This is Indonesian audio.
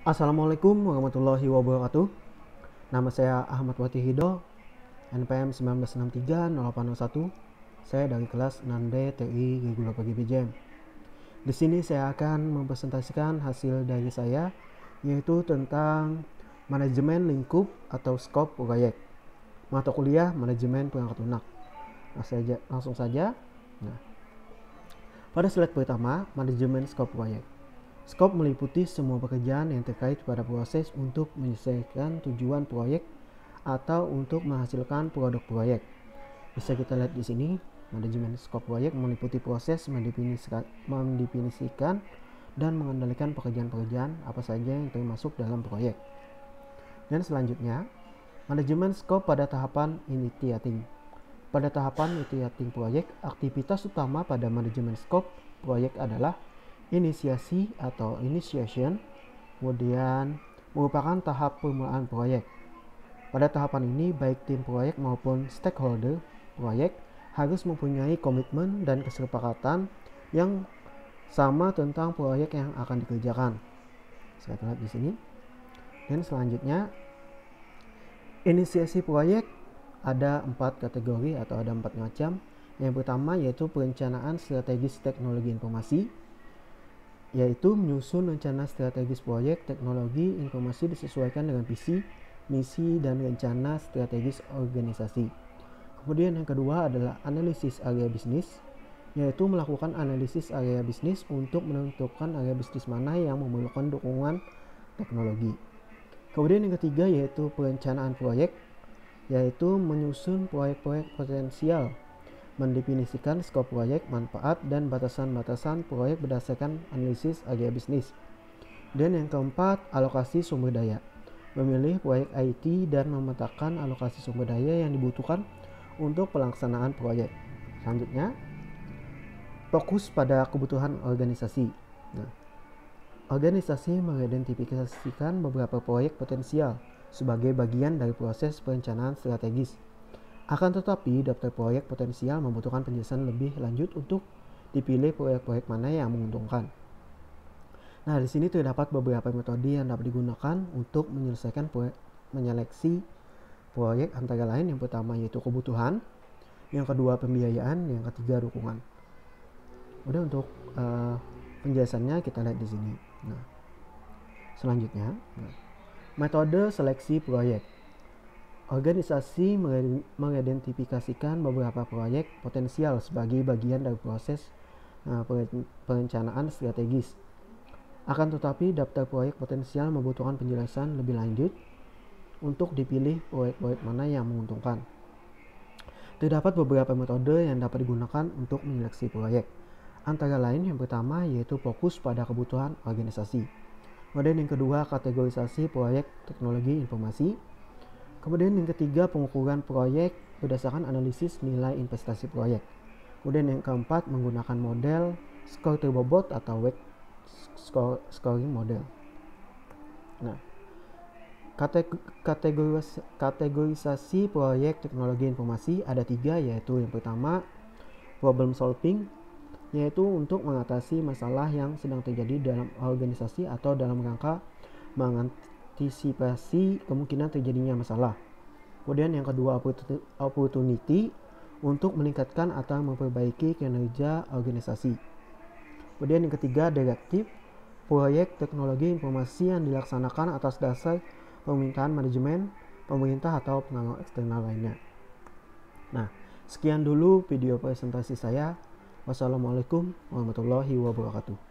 Assalamualaikum warahmatullahi wabarakatuh. Nama saya Ahmad Watihido, NPM 1963-0801. Saya dari kelas 6D TI Regular PGBJM. Di sini saya akan mempresentasikan hasil dari saya, yaitu tentang manajemen lingkup atau skop proyek. Mata kuliah manajemen perangkat lunak. Langsung saja. Nah, pada slide pertama, manajemen skop proyek. Skop meliputi semua pekerjaan yang terkait pada proses untuk menyelesaikan tujuan proyek atau untuk menghasilkan produk proyek. Bisa kita lihat di sini, manajemen skop proyek meliputi proses mendefinisikan dan mengendalikan pekerjaan-pekerjaan apa saja yang termasuk dalam proyek. Dan selanjutnya, manajemen skop pada tahapan initiating. Pada tahapan initiating proyek, aktivitas utama pada manajemen skop proyek adalah inisiasi atau initiation, kemudian merupakan tahap permulaan proyek. Pada tahapan ini, baik tim proyek maupun stakeholder proyek harus mempunyai komitmen dan kesepakatan yang sama tentang proyek yang akan dikerjakan. Saya lihat di sini. Dan selanjutnya, inisiasi proyek ada 4 kategori atau ada 4 macam. Yang pertama yaitu perencanaan strategis teknologi informasi, yaitu menyusun rencana strategis proyek teknologi informasi disesuaikan dengan visi, misi, dan rencana strategis organisasi. Kemudian yang kedua adalah analisis area bisnis, yaitu melakukan analisis area bisnis untuk menentukan area bisnis mana yang memerlukan dukungan teknologi. Kemudian yang ketiga yaitu perencanaan proyek, yaitu menyusun proyek-proyek potensial, mendefinisikan skop proyek, manfaat, dan batasan-batasan proyek berdasarkan analisis area bisnis. Dan yang keempat, alokasi sumber daya. Memilih proyek IT dan memetakan alokasi sumber daya yang dibutuhkan untuk pelaksanaan proyek. Selanjutnya, fokus pada kebutuhan organisasi. Nah, organisasi mengidentifikasikan beberapa proyek potensial sebagai bagian dari proses perencanaan strategis. Akan tetapi, daftar proyek potensial membutuhkan penjelasan lebih lanjut untuk dipilih proyek-proyek mana yang menguntungkan. Nah, di sini terdapat beberapa metode yang dapat digunakan untuk menyeleksi proyek, antara lain yang pertama yaitu kebutuhan, yang kedua pembiayaan, yang ketiga dukungan. Udah, untuk penjelasannya kita lihat di sini. Nah, selanjutnya, metode seleksi proyek. Organisasi mengidentifikasikan beberapa proyek potensial sebagai bagian dari proses perencanaan strategis. Akan tetapi, daftar proyek potensial membutuhkan penjelasan lebih lanjut untuk dipilih proyek-proyek mana yang menguntungkan. Terdapat beberapa metode yang dapat digunakan untuk menyeleksi proyek. Antara lain yang pertama yaitu fokus pada kebutuhan organisasi. Kemudian yang kedua, kategorisasi proyek teknologi informasi. Kemudian yang ketiga, pengukuran proyek berdasarkan analisis nilai investasi proyek. Kemudian yang keempat, menggunakan model skor terbobot atau weight scoring model. Nah, kategorisasi proyek teknologi informasi ada 3, yaitu yang pertama, problem solving, yaitu untuk mengatasi masalah yang sedang terjadi dalam organisasi atau dalam rangka mengantisipasi kemungkinan terjadinya masalah. Kemudian yang kedua, opportunity, untuk meningkatkan atau memperbaiki kinerja organisasi. Kemudian yang ketiga, directive, proyek teknologi informasi yang dilaksanakan atas dasar permintaan manajemen, pemerintah, atau pengawas eksternal lainnya. Nah, sekian dulu video presentasi saya. Wassalamualaikum warahmatullahi wabarakatuh.